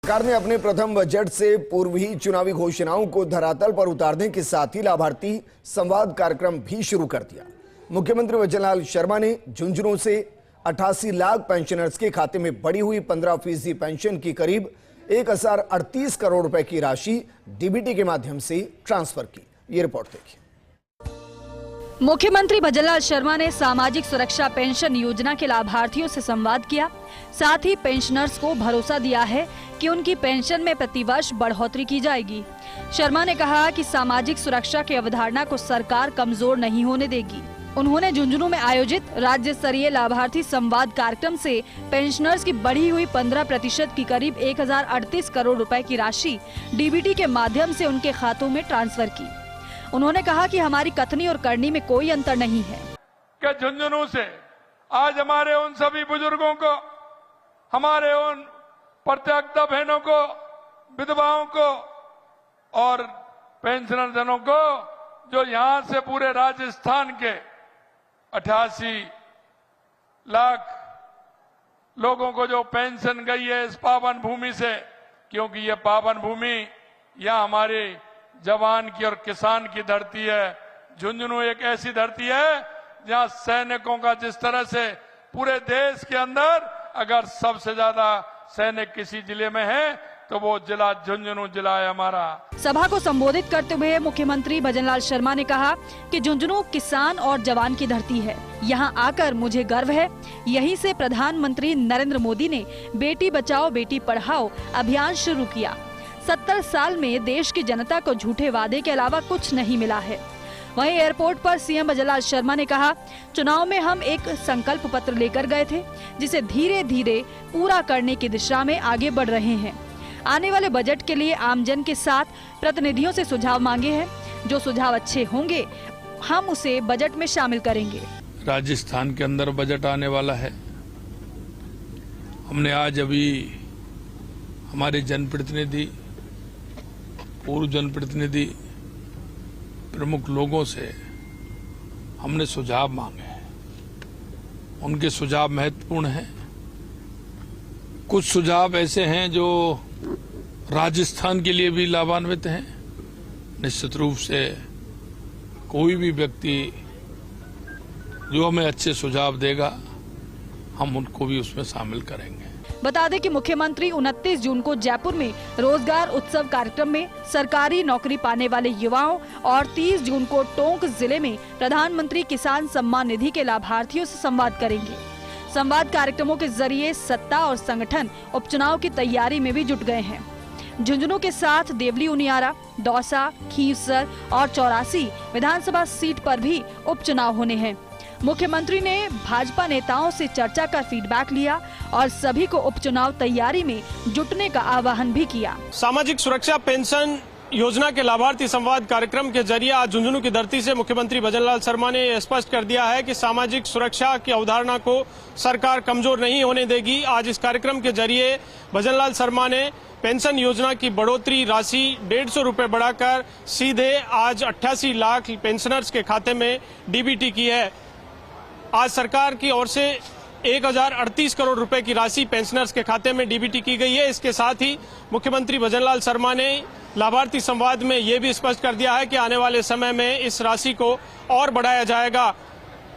सरकार ने अपने प्रथम बजट से पूर्व ही चुनावी घोषणाओं को धरातल पर उतारने के साथ ही लाभार्थी संवाद कार्यक्रम भी शुरू कर दिया। मुख्यमंत्री वजनलाल शर्मा ने झुंझुनू से 88 लाख पेंशनर्स के खाते में बढ़ी हुई 15% पेंशन की करीब 1038 करोड़ रुपए की राशि डीबीटी के माध्यम से ट्रांसफर की। ये रिपोर्ट देखिए। मुख्यमंत्री भजनलाल शर्मा ने सामाजिक सुरक्षा पेंशन योजना के लाभार्थियों से संवाद किया। साथ ही पेंशनर्स को भरोसा दिया है कि उनकी पेंशन में प्रतिवर्ष बढ़ोतरी की जाएगी। शर्मा ने कहा कि सामाजिक सुरक्षा की अवधारणा को सरकार कमजोर नहीं होने देगी। उन्होंने झुंझुनू में आयोजित राज्य स्तरीय लाभार्थी संवाद कार्यक्रम से पेंशनर्स की बढ़ी हुई 15% की करीब 1038 करोड़ रुपए की राशि डीबीटी के माध्यम से उनके खातों में ट्रांसफर की। उन्होंने कहा कि हमारी कथनी और करनी में कोई अंतर नहीं है कि झुंझुनू से आज हमारे उन सभी बुजुर्गों को, हमारे उन परित्यक्ता बहनों को, विधवाओं को और पेंशनर जनों को जो यहां से पूरे राजस्थान के 88 लाख लोगों को जो पेंशन गई है इस पावन भूमि से, क्योंकि ये पावन भूमि यह हमारे जवान की और किसान की धरती है। झुंझुनू एक ऐसी धरती है जहां सैनिकों का जिस तरह से पूरे देश के अंदर अगर सबसे ज्यादा सैनिक किसी जिले में है तो वो जिला झुंझुनू जिला है हमारा। सभा को संबोधित करते हुए मुख्यमंत्री भजनलाल शर्मा ने कहा कि झुंझुनू किसान और जवान की धरती है। यहां आकर मुझे गर्व है। यहीं से प्रधानमंत्री नरेंद्र मोदी ने बेटी बचाओ बेटी पढ़ाओ अभियान शुरू किया। 70 साल में देश की जनता को झूठे वादे के अलावा कुछ नहीं मिला है। वहीं एयरपोर्ट पर सीएम भजनलाल शर्मा ने कहा, चुनाव में हम एक संकल्प पत्र लेकर गए थे जिसे धीरे धीरे पूरा करने की दिशा में आगे बढ़ रहे हैं। आने वाले बजट के लिए आमजन के साथ प्रतिनिधियों से सुझाव मांगे हैं। जो सुझाव अच्छे होंगे हम उसे बजट में शामिल करेंगे। राजस्थान के अंदर बजट आने वाला है। हमने आज अभी हमारे जनप्रतिनिधि, पूर्व जनप्रतिनिधि, प्रमुख लोगों से हमने सुझाव मांगे हैं। उनके सुझाव महत्वपूर्ण हैं। कुछ सुझाव ऐसे हैं जो राजस्थान के लिए भी लाभान्वित हैं। निश्चित रूप से कोई भी व्यक्ति जो हमें अच्छे सुझाव देगा हम उनको भी उसमें शामिल करेंगे। बता दें कि मुख्यमंत्री 29 जून को जयपुर में रोजगार उत्सव कार्यक्रम में सरकारी नौकरी पाने वाले युवाओं और 30 जून को टोंक जिले में प्रधानमंत्री किसान सम्मान निधि के लाभार्थियों से संवाद करेंगे। संवाद कार्यक्रमों के जरिए सत्ता और संगठन उपचुनाव की तैयारी में भी जुट गए हैं। झुंझुनू के साथ देवली उनियारा, दौसा, खीवसर और 84 विधानसभा सीट पर भी उपचुनाव होने हैं। मुख्यमंत्री ने भाजपा नेताओं से चर्चा कर फीडबैक लिया और सभी को उपचुनाव तैयारी में जुटने का आह्वान भी किया। सामाजिक सुरक्षा पेंशन योजना के लाभार्थी संवाद कार्यक्रम के जरिए आज झुंझुनू की धरती से मुख्यमंत्री भजनलाल शर्मा ने स्पष्ट कर दिया है कि सामाजिक सुरक्षा की अवधारणा को सरकार कमजोर नहीं होने देगी। आज इस कार्यक्रम के जरिए भजनलाल शर्मा ने पेंशन योजना की बढ़ोतरी राशि 150 रुपए बढ़ाकर सीधे आज 88 लाख पेंशनर्स के खाते में डीबीटी की है। आज सरकार की ओर से 1038 करोड़ रुपए की राशि पेंशनर्स के खाते में डीबीटी की गई है। इसके साथ ही मुख्यमंत्री भजनलाल शर्मा ने लाभार्थी संवाद में ये भी स्पष्ट कर दिया है कि आने वाले समय में इस राशि को और बढ़ाया जाएगा।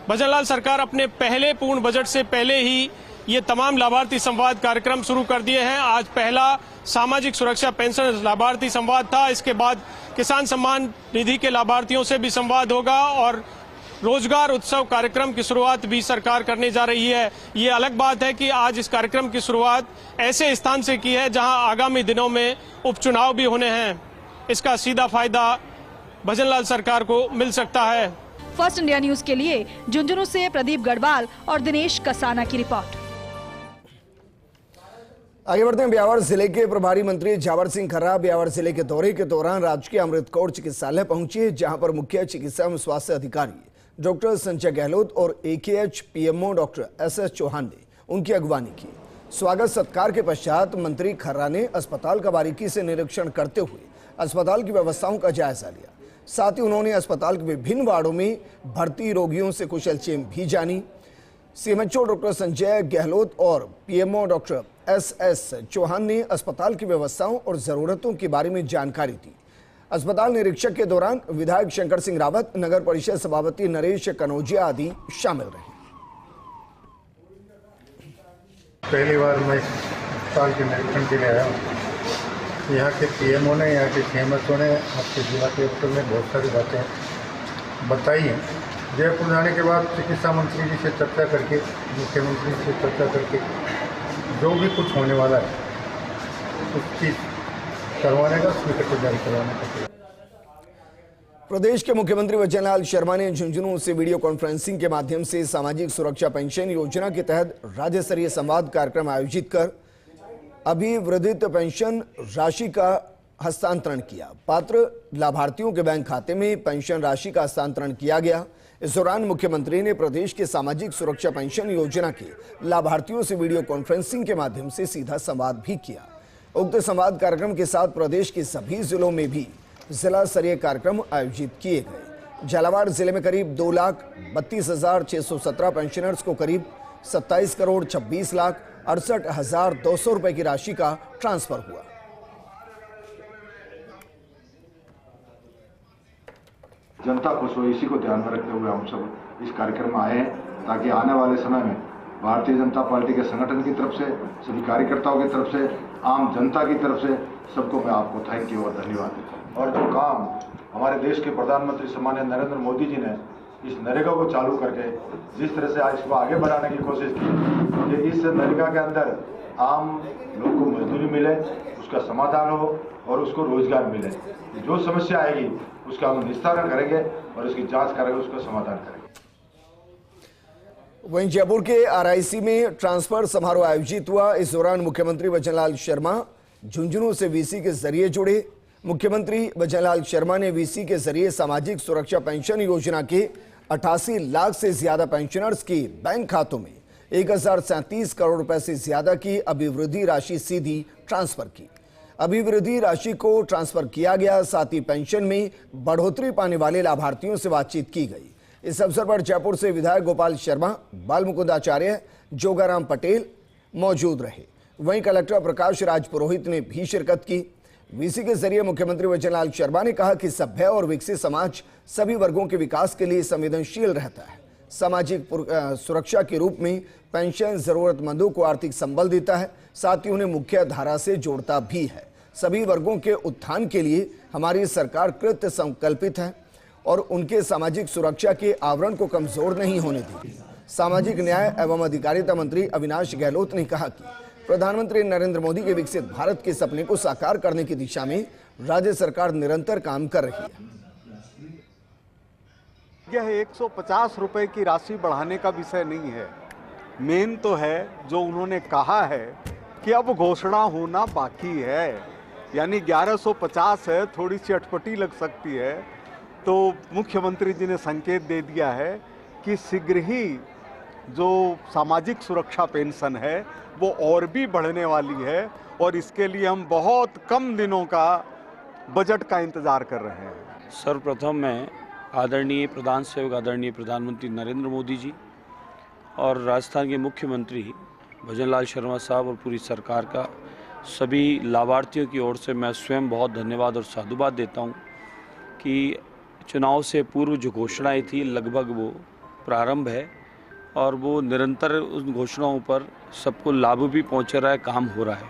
भजनलाल सरकार अपने पहले पूर्ण बजट से पहले ही ये तमाम लाभार्थी संवाद कार्यक्रम शुरू कर दिए हैं। आज पहला सामाजिक सुरक्षा पेंशन लाभार्थी संवाद था। इसके बाद किसान सम्मान निधि के लाभार्थियों से भी संवाद होगा और रोजगार उत्सव कार्यक्रम की शुरुआत भी सरकार करने जा रही है। ये अलग बात है कि आज इस कार्यक्रम की शुरुआत ऐसे स्थान से की है जहां आगामी दिनों में उपचुनाव भी होने हैं। इसका सीधा फायदा भजनलाल सरकार को मिल सकता है। फर्स्ट इंडिया न्यूज के लिए झुंझुनू से प्रदीप गढ़वाल और दिनेश कसाना की रिपोर्ट। आगे बढ़ते हैं। ब्यावर जिले के प्रभारी मंत्री जावर सिंह खर्रा ब्यावर जिले के दौरे के दौरान राजकीय अमृत कौर चिकित्सालय पहुंचे, जहां पर मुख्य चिकित्सा एवं स्वास्थ्य अधिकारी डॉक्टर संजय गहलोत और AKH PMO doctor SS Chauhan ने उनकी अगवानी की। स्वागत सत्कार के पश्चात मंत्री खर्रा ने अस्पताल का बारीकी से निरीक्षण करते हुए अस्पताल की व्यवस्थाओं का जायजा लिया। साथ ही उन्होंने अस्पताल के विभिन्न वार्डों में भर्ती रोगियों से कुशलक्षेम भी जानी। CMHO डॉक्टर संजय गहलोत और PMO डॉक्टर SS चौहान ने अस्पताल की व्यवस्थाओं और जरूरतों के बारे में जानकारी दी। अस्पताल निरीक्षक के दौरान विधायक शंकर सिंह रावत, नगर परिषद सभापति नरेश कनौजिया आदि शामिल रहे। पहली बार मैं अस्पताल के निरीक्षण के लिए आया हूँ। यहाँ के PMO ने, यहाँ के CMSO ने, आपके जिला कलेक्टर ने बहुत सारी बातें बताई हैं। जयपुर जाने के बाद चिकित्सा मंत्री जी से चर्चा करके, मुख्यमंत्री से चर्चा करके जो भी कुछ होने वाला है उसकी करवाने का, स्वीकृति जारी करवाने का। प्रदेश के मुख्यमंत्री भजनलाल शर्मा ने झुंझुनू से वीडियो कॉन्फ्रेंसिंग के माध्यम से सामाजिक सुरक्षा पेंशन योजना के तहत राज्य स्तरीय संवाद कार्यक्रम आयोजित कर अभिवर्धित पेंशन राशि का हस्तांतरण किया। पात्र लाभार्थियों के बैंक खाते में पेंशन राशि का हस्तांतरण किया गया। इस दौरान मुख्यमंत्री ने प्रदेश के सामाजिक सुरक्षा पेंशन योजना के लाभार्थियों से वीडियो कॉन्फ्रेंसिंग के माध्यम से सीधा संवाद भी किया। उक्त संवाद कार्यक्रम के साथ प्रदेश के सभी जिलों में भी जिला स्तरीय कार्यक्रम आयोजित किए गए। झालावाड़ जिले में करीब 2,32,617 पेंशनर्स को करीब 27 करोड़ 26 लाख 68,200 रुपए की राशि का ट्रांसफर हुआ। जनता खुश हो, इसी को ध्यान में रखते हुए हम सब इस कार्यक्रम में आए हैं, ताकि आने वाले समय में भारतीय जनता पार्टी के संगठन की तरफ से, सभी कार्यकर्ताओं की तरफ से, आम जनता की तरफ से सबको मैं आपको थैंक यू और धन्यवाद देता हूँ। और जो काम हमारे देश के प्रधानमंत्री सम्माननीय नरेंद्र मोदी जी ने इस नरेगा को चालू करके जिस तरह से आज इसको आगे बढ़ाने की कोशिश की कि इस नरेगा के अंदर आम लोगों को मजदूरी मिले, उसका समाधान हो और उसको रोजगार मिले। जो समस्या आएगी उसका हम निस्तारण करेंगे और उसकी जांच करेंगे, उसका समाधान करेंगे। वहीं जयपुर के RIC में ट्रांसफर समारोह आयोजित हुआ। इस दौरान मुख्यमंत्री भजनलाल शर्मा झुंझुनू से VC के जरिए जुड़े। मुख्यमंत्री भजनलाल शर्मा ने VC के जरिए सामाजिक सुरक्षा पेंशन योजना के 88 लाख से ज्यादा पेंशनर्स के बैंक खातों में 1,037 करोड़ रुपए से ज्यादा की अभिवृद्धि राशि सीधी ट्रांसफर की। अभिवृद्धि राशि को ट्रांसफर किया गया। साथ ही पेंशन में बढ़ोतरी पाने वाले लाभार्थियों से बातचीत की गई। इस अवसर पर जयपुर से विधायक गोपाल शर्मा, बाल मुकुंदाचार्य, जोगाराम पटेल मौजूद रहे। वहीं कलेक्टर प्रकाश राज पुरोहित ने भी शिरकत की। VC के जरिए मुख्यमंत्री भजनलाल शर्मा ने कहा कि सभ्य और विकसित समाज सभी वर्गों के विकास के लिए संवेदनशील रहता है। सामाजिक सुरक्षा के रूप में पेंशन जरूरतमंदों को आर्थिक संबल देता है, साथ ही उन्हें मुख्य धारा से जोड़ता भी है। सभी वर्गों के उत्थान के लिए हमारी सरकार कृत संकल्पित है और उनके सामाजिक सुरक्षा के आवरण को कमजोर नहीं होने देगी। सामाजिक न्याय एवं अधिकारिता मंत्री अविनाश गहलोत ने कहा कि प्रधानमंत्री नरेंद्र मोदी के विकसित भारत के सपने को साकार करने की दिशा में राज्य सरकार निरंतर काम कर रही है। यह 150 रुपए की राशि बढ़ाने का विषय नहीं है। मेन तो है जो उन्होंने कहा है कि अब घोषणा होना बाकी है, यानी 1150 है। थोड़ी सी अटपटी लग सकती है, तो मुख्यमंत्री जी ने संकेत दे दिया है कि शीघ्र ही जो सामाजिक सुरक्षा पेंशन है वो और भी बढ़ने वाली है और इसके लिए हम बहुत कम दिनों का बजट का इंतजार कर रहे हैं। सर्वप्रथम मैं आदरणीय प्रधान सेवक आदरणीय प्रधानमंत्री नरेंद्र मोदी जी और राजस्थान के मुख्यमंत्री भजनलाल शर्मा साहब और पूरी सरकार का सभी लाभार्थियों की ओर से मैं स्वयं बहुत धन्यवाद और साधुवाद देता हूं कि चुनाव से पूर्व जो घोषणाएं थी लगभग वो प्रारंभ है और वो निरंतर उन घोषणाओं पर सबको लाभ भी पहुंच रहा है, काम हो रहा है।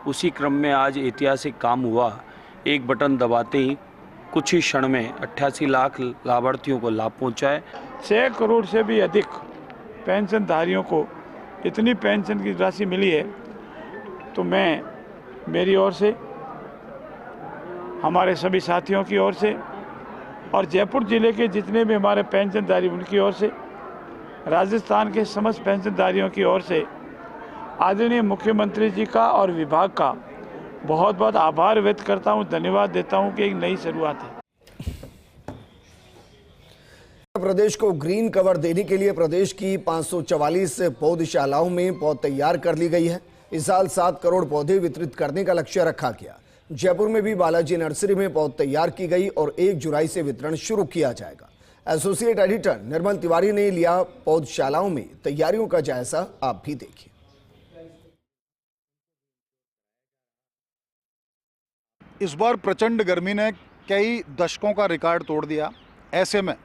उसी क्रम में आज ऐतिहासिक काम हुआ। एक बटन दबाते ही कुछ ही क्षण में 88 लाख लाभार्थियों को लाभ पहुंचा है। 6 करोड़ से भी अधिक पेंशनधारियों को इतनी पेंशन की राशि मिली है, तो मैं मेरी ओर से, हमारे सभी साथियों की ओर से और जयपुर जिले के जितने भी हमारे पेंशनधारी उनकी ओर से, राजस्थान के समस्त पेंशनधारियों की ओर से आदरणीय मुख्यमंत्री जी का और विभाग का बहुत बहुत आभार व्यक्त करता हूं, धन्यवाद देता हूं कि एक नई शुरुआत है। प्रदेश को ग्रीन कवर देने के लिए प्रदेश की 544 पौधशालाओं में पौध तैयार कर ली गई है। इस साल 7 करोड़ पौधे वितरित करने का लक्ष्य रखा गया। जयपुर में भी बालाजी नर्सरी में पौध तैयार की गई और 1 जुलाई से वितरण शुरू किया जाएगा। एसोसिएट एडिटर निर्मल तिवारी ने लिया पौधशालाओं में तैयारियों का जायजा, आप भी देखिए। इस बार प्रचंड गर्मी ने कई दशकों का रिकॉर्ड तोड़ दिया। ऐसे में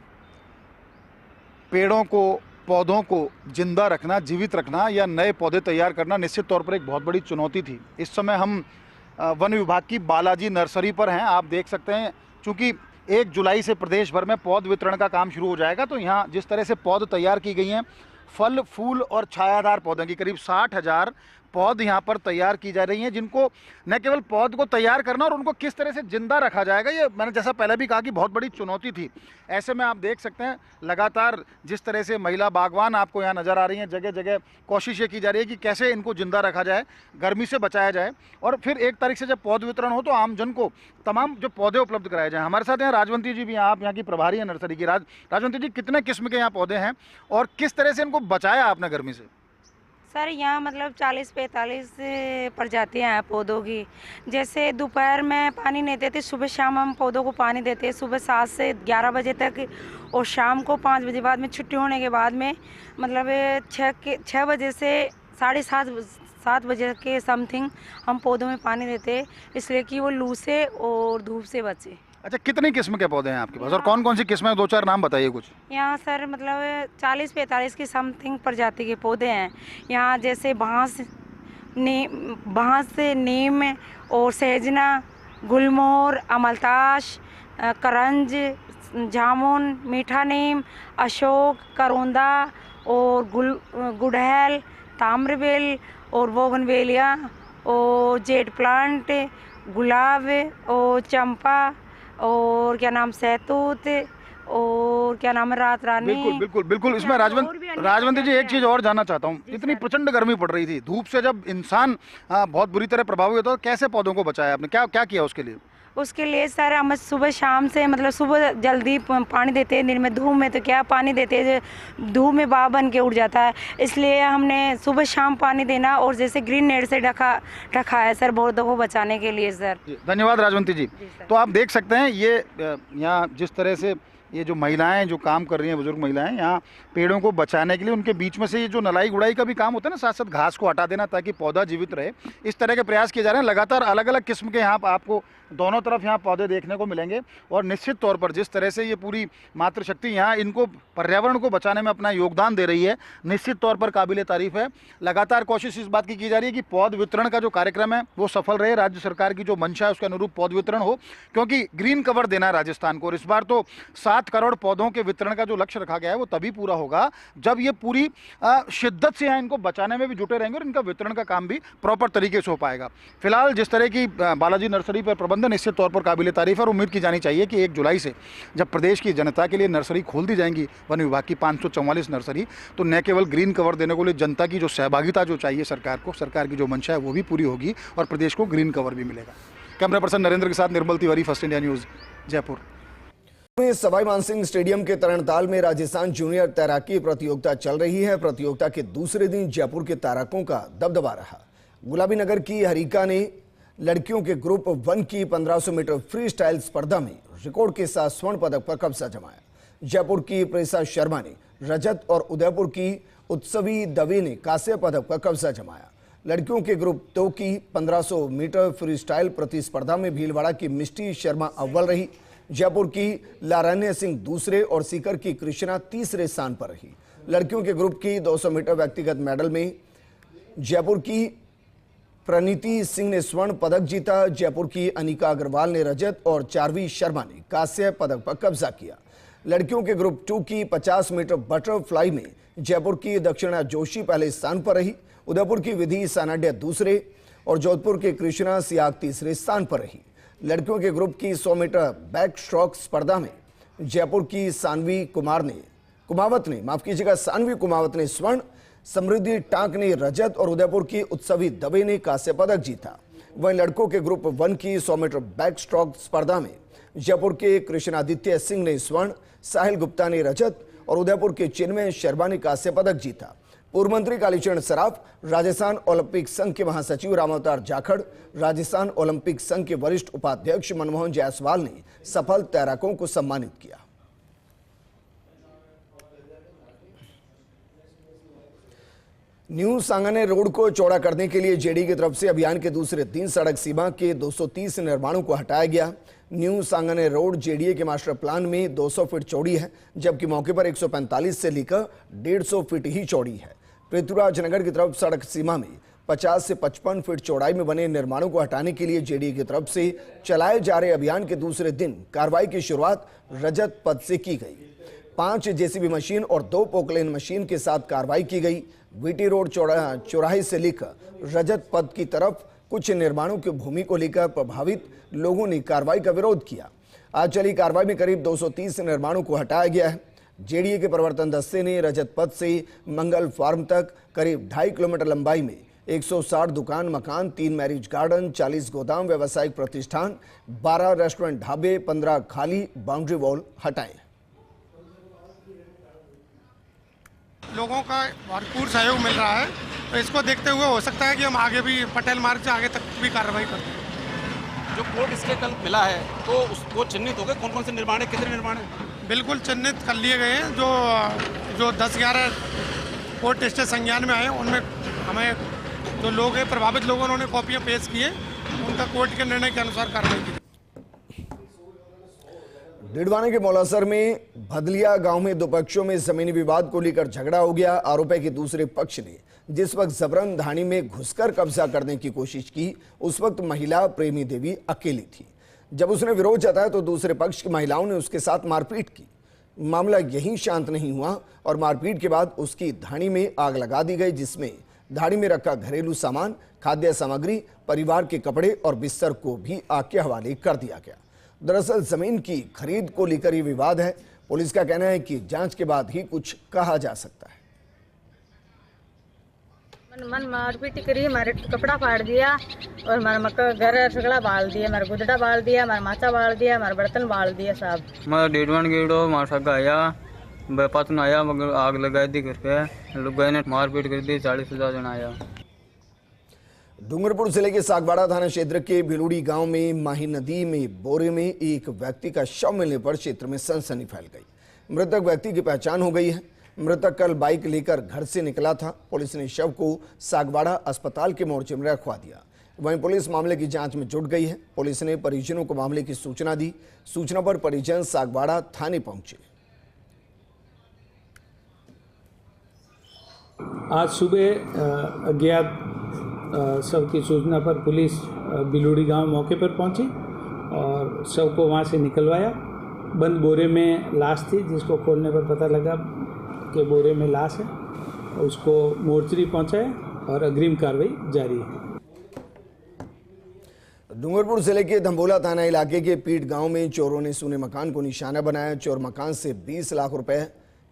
पेड़ों को, पौधों को जिंदा रखना, जीवित रखना या नए पौधे तैयार करना निश्चित तौर पर एक बहुत बड़ी चुनौती थी। इस समय हम वन विभाग की बालाजी नर्सरी पर हैं। आप देख सकते हैं, चूँकि 1 जुलाई से प्रदेश भर में पौध वितरण का काम शुरू हो जाएगा, तो यहाँ जिस तरह से पौध तैयार की गई हैं, फल, फूल और छायादार पौधों की करीब 60,000 पौध यहाँ पर तैयार की जा रही हैं, जिनको न केवल पौध को तैयार करना और उनको किस तरह से जिंदा रखा जाएगा, ये मैंने जैसा पहले भी कहा कि बहुत बड़ी चुनौती थी। ऐसे में आप देख सकते हैं लगातार जिस तरह से महिला बागवान आपको यहाँ नज़र आ रही हैं, जगह जगह कोशिशें की जा रही है कि कैसे इनको जिंदा रखा जाए, गर्मी से बचाया जाए और फिर 1 तारीख से जब पौध वितरण हो तो आमजन को तमाम जो पौधे उपलब्ध कराए जाएँ। हमारे साथ हैं राजवंती जी भी, आप यहाँ की प्रभारी हैं नर्सरी की। राजवंती जी, कितने किस्म के यहाँ पौधे हैं और किस तरह से इनको बचाया आपने गर्मी से? सर यहाँ मतलब 40-45 प्रजातियाँ हैं पौधों की। जैसे दोपहर में पानी नहीं देते, सुबह शाम हम पौधों को पानी देते हैं, सुबह 7 से 11 बजे तक और शाम को 5 बजे बाद में छुट्टी होने के बाद में मतलब 6 बजे से 7:30 बजे के समथिंग हम पौधों में पानी देते हैं, इसलिए कि वो लू से और धूप से बचे। अच्छा, कितनी किस्म के पौधे हैं आपके पास और कौन कौन सी किस्में, 2-4 नाम बताइए कुछ। यहाँ सर मतलब 40-45 की समथिंग प्रजाति के पौधे हैं यहाँ। जैसे बांस, नीम और सहजना, गुलमोहर, अमलताश, करंज, जामुन, मीठा नीम, अशोक, करोंदा और गुड़हल, ताम्रबेल और बोगनवेलिया और जेड प्लांट, गुलाब और चंपा और क्या नाम सहतूत और क्या नाम है रात रानी। बिल्कुल। इसमें राजवंती जी, एक चीज़ और जानना चाहता हूँ। इतनी प्रचंड गर्मी पड़ रही थी, धूप से जब इंसान बहुत बुरी तरह प्रभावित होता है, तो कैसे पौधों को बचाया आपने, क्या किया उसके लिए? उसके लिए सर हम सुबह शाम से मतलब सुबह जल्दी पानी देते हैं, दिन में धूप में तो क्या पानी देते हैं, धूप में बाग बन के उड़ जाता है, इसलिए हमने सुबह शाम पानी देना और जैसे ग्रीन नेट से ढका है सर पौधों को बचाने के लिए। सर धन्यवाद राजवंती जी। तो आप देख सकते हैं ये यहाँ जिस तरह से ये जो महिलाएं जो काम कर रही हैं, बुजुर्ग महिलाएं, यहाँ पेड़ों को बचाने के लिए उनके बीच में से ये जो नलाई गुड़ाई का भी काम होता है ना, साथ साथ घास को हटा देना ताकि पौधा जीवित रहे, इस तरह के प्रयास किए जा रहे हैं। लगातार अलग अलग किस्म के यहाँ आपको दोनों तरफ यहाँ पौधे देखने को मिलेंगे और निश्चित तौर पर जिस तरह से ये पूरी मातृशक्ति यहाँ इनको पर्यावरण को बचाने में अपना योगदान दे रही है, निश्चित तौर पर काबिले तारीफ है। लगातार कोशिश इस बात की जा रही है कि पौध वितरण का जो कार्यक्रम है वो सफल रहे, राज्य सरकार की जो मंशा है उसके अनुरूप पौध वितरण हो, क्योंकि ग्रीन कवर देना है राजस्थान को। और इस बार तो 7 करोड़ पौधों के वितरण का जो लक्ष्य रखा गया है वो तभी पूरा होगा जब ये पूरी शिद्दत से यहाँ इनको बचाने में भी जुटे रहेंगे और इनका वितरण का काम भी प्रॉपर तरीके से हो पाएगा। फिलहाल जिस तरह की बालाजी नर्सरी पर प्रबंध निश्चित तौर पर काबिले तारीफ है और उम्मीद की जानी चाहिए कि 1 जुलाई से जब प्रदेश की जनता के लिए नर्सरी खोल दी जाएंगी वन विभाग की 544 नर्सरी, तो न केवल ग्रीन कवर देने को लिए जनता की जो सहभागिता जो चाहिए सरकार को, सरकार की जो मंशा है वो भी पूरी होगी और प्रदेश को ग्रीन कवर भी मिलेगा। कैमरा पर्सन नरेंद्र के साथ Nirmal Tiwari, first India news, Jaipur. Sawai Mansingh stadium के तरणताल में राजस्थान जूनियर तैराकी प्रतियोगिता चल रही है। प्रतियोगिता के दूसरे दिन जयपुर के तैराकों का दबदबा रहा। गुलाबी नगर की हरिका ने लड़कियों के ग्रुप 1 की 1500 मीटर फ्री स्टाइल स्पर्धा में रिकॉर्ड के साथ स्वर्ण पदक पर कब्जा जमाया। जयपुर की प्रेसा शर्मा ने रजत और उदयपुर की उत्सवी दवे ने कांस्य पदक पर कब्जा जमाया। लड़कियों के ग्रुप 2 की 1500 मीटर फ्री स्टाइल प्रतिस्पर्धा में भीलवाड़ा की मिष्टी शर्मा अव्वल रही। जयपुर की लारान्य सिंह दूसरे और सीकर की कृष्णा तीसरे स्थान पर रही। लड़कियों के ग्रुप की 200 मीटर व्यक्तिगत मेडल में जयपुर की प्रणीति सिंह ने स्वर्ण पदक जीता। जयपुर की अनिका अग्रवाल ने रजत और चारवी शर्मा ने कांस्य पदक पर कब्जा किया। लड़कियों के ग्रुप 2 की 50 मीटर बटरफ्लाई में जयपुर की दक्षिणा जोशी पहले स्थान पर रही। उदयपुर की विधि सानाड्य दूसरे और जोधपुर की कृष्णा सियाग तीसरे स्थान पर रही। लड़कियों के ग्रुप की 100 मीटर बैक स्ट्रोक स्पर्धा में जयपुर की सानवी कुमावत ने स्वर्ण, समृद्धि टांक ने रजत और उदयपुर की उत्सवी दवे ने कांस्य पदक जीता। वहीं लड़कों के ग्रुप 1 की 100 मीटर बैक स्ट्रोक स्पर्धा में जयपुर के कृष्णादित्य सिंह ने स्वर्ण, साहिल गुप्ता ने रजत और उदयपुर के चिन्मय शर्मा ने कांस्य पदक जीता। पूर्व मंत्री कालीचरण सराफ, राजस्थान ओलंपिक संघ के महासचिव रामावतार जाखड़, राजस्थान ओलंपिक संघ के वरिष्ठ उपाध्यक्ष मनमोहन जायसवाल ने सफल तैराकों को सम्मानित किया। न्यू सांगानेर रोड को चौड़ा करने के लिए जेडी की तरफ से अभियान के दूसरे दिन सड़क सीमा के 230 निर्माणों को हटाया गया। न्यू सांगानेर रोड जेडीए के मास्टर प्लान में 200 फीट चौड़ी है, जबकि मौके पर 145 से लेकर 150 फीट ही चौड़ी है। पृथ्वीराज नगर की तरफ सड़क सीमा में 50 से 55 फीट चौड़ाई में बने निर्माणों को हटाने के लिए जेडीए की तरफ से चलाए जा रहे अभियान के दूसरे दिन कार्रवाई की शुरुआत रजत पथ से की गई। 5 जेसीबी मशीन और 2 पोकलेन मशीन के साथ कार्रवाई की गई। वीटी रोड चौराहे से लेकर रजत पथ की तरफ कुछ निर्माणों की भूमि को लेकर प्रभावित लोगों ने कार्रवाई का विरोध किया। आज चली कार्रवाई में करीब 230 निर्माणों को हटाया गया है। जेडीए के प्रवर्तन दस्ते ने रजत पथ से मंगल फार्म तक करीब 2.5 किलोमीटर लंबाई में 160 दुकान मकान, 3 मैरिज गार्डन, 40 गोदाम, व्यावसायिक प्रतिष्ठान, 12 रेस्टोरेंट ढाबे, 15 खाली बाउंड्री वॉल हटाए। लोगों का भरपूर सहयोग मिल रहा है, तो इसको देखते हुए हो सकता है कि हम आगे भी पटेल मार्ग से आगे तक भी कार्रवाई करें। जो कोर्ट इसके कल मिला है तो उसको चिन्हित हो गए कौन कौन से निर्माण है, कितने निर्माण है? बिल्कुल चिन्हित कर लिए गए हैं। जो 10-11 कोर्ट स्टे संज्ञान में आए उनमें हमें जो लोग हैं प्रभावित लोगों उन्होंने कॉपियाँ पेश किए, उनका कोर्ट के निर्णय के अनुसार कार्रवाई की। डिडवाना के मौलासर में भदलिया गांव में 2 पक्षों में जमीनी विवाद को लेकर झगड़ा हो गया। आरोप है कि दूसरे पक्ष ने जिस वक्त जबरन धानी में घुसकर कब्जा करने की कोशिश की, उस वक्त महिला प्रेमी देवी अकेली थी। जब उसने विरोध जताया तो दूसरे पक्ष की महिलाओं ने उसके साथ मारपीट की। मामला यहीं शांत नहीं हुआ और मारपीट के बाद उसकी धानी में आग लगा दी गई, जिसमें धाड़ी में रखा घरेलू सामान, खाद्य सामग्री, परिवार के कपड़े और बिस्तर को भी आग के हवाले कर दिया गया। दरअसल जमीन की खरीद को लेकर ये विवाद है। पुलिस का कहना है कि जांच के बाद ही कुछ कहा जा सकता है। मन मारपीट करी, हमारे कपड़ा फाड़ दिया और हमारा घर सगड़ा बाल दिया, हमारा गुदड़ा बाल दिया, हमारा माचा बाल दिया, हमारा बर्तन बाल दिया सब। हमारा 1.5 गेड़ो मार सगा आया, बेपत आया, मगर आग लगा दी घर पे। लोग गए ने मारपीट कर दी, 40,000 जन आया। डूंगरपुर जिले के सागवाड़ा थाना क्षेत्र के भिलूड़ी गांव में माही नदी में बोरे में एक व्यक्ति का शव मिलने पर क्षेत्र में सनसनी फैल गई। मृतक व्यक्ति की पहचान हो गई है। मृतक कल बाइक लेकर घर से निकला था। पुलिस ने शव को सागवाड़ा अस्पताल के मोर्चे में रखवा दिया। वहीं पुलिस मामले की जांच में जुट गई है। पुलिस ने परिजनों को मामले की सूचना दी। सूचना पर परिजन सागवाड़ा थाने पहुंचे। आज सुबह अज्ञात शव की सूचना पर पुलिस बिलूड़ी गांव मौके पर पहुंची और शव को वहां से निकलवाया। बंद बोरे में लाश थी, जिसको खोलने पर पता लगा कि बोरे में लाश है। उसको मोर्चरी पहुंचाया और अग्रिम कार्रवाई जारी है। डूंगरपुर जिले के धंबोला थाना इलाके के पीट गांव में चोरों ने सोने मकान को निशाना बनाया। चोर मकान से 20 लाख रुपए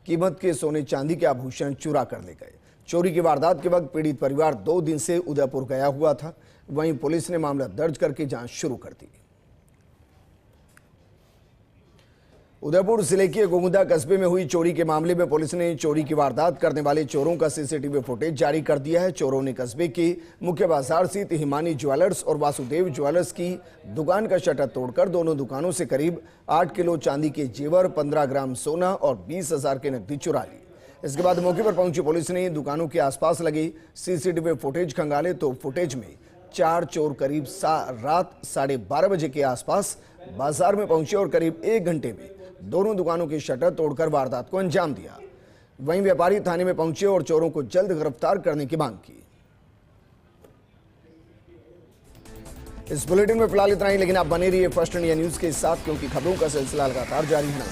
कीमत के सोने चांदी के आभूषण चुरा कर ले गए। चोरी की वारदात के वक्त पीड़ित परिवार 2 दिन से उदयपुर गया हुआ था। वहीं पुलिस ने मामला दर्ज करके जांच शुरू कर दी। उदयपुर जिले के गोमुदा कस्बे में हुई चोरी के मामले में पुलिस ने चोरी की वारदात करने वाले चोरों का सीसीटीवी फुटेज जारी कर दिया है। चोरों ने कस्बे के मुख्य बाजार स्थित हिमानी ज्वेलर्स और वासुदेव ज्वेलर्स की दुकान का शटर तोड़कर दोनों दुकानों से करीब 8 किलो चांदी के जेवर, 15 ग्राम सोना और 20,000 के नकदी चुरा ली। इसके बाद मौके पर पहुंची पुलिस ने दुकानों के आसपास लगे सीसीटीवी फुटेज खंगाले तो फुटेज में 4 चोर करीब रात 12:30 बजे के आसपास बाजार में पहुंचे और करीब 1 घंटे में दोनों दुकानों के शटर तोड़कर वारदात को अंजाम दिया। वहीं व्यापारी थाने में पहुंचे और चोरों को जल्द गिरफ्तार करने की मांग की। इस बुलेटिन में फिलहाल इतना ही, लेकिन आप बने रहिए फर्स्ट इंडिया न्यूज के साथ, क्योंकि खबरों का सिलसिला लगातार जारी रहना है।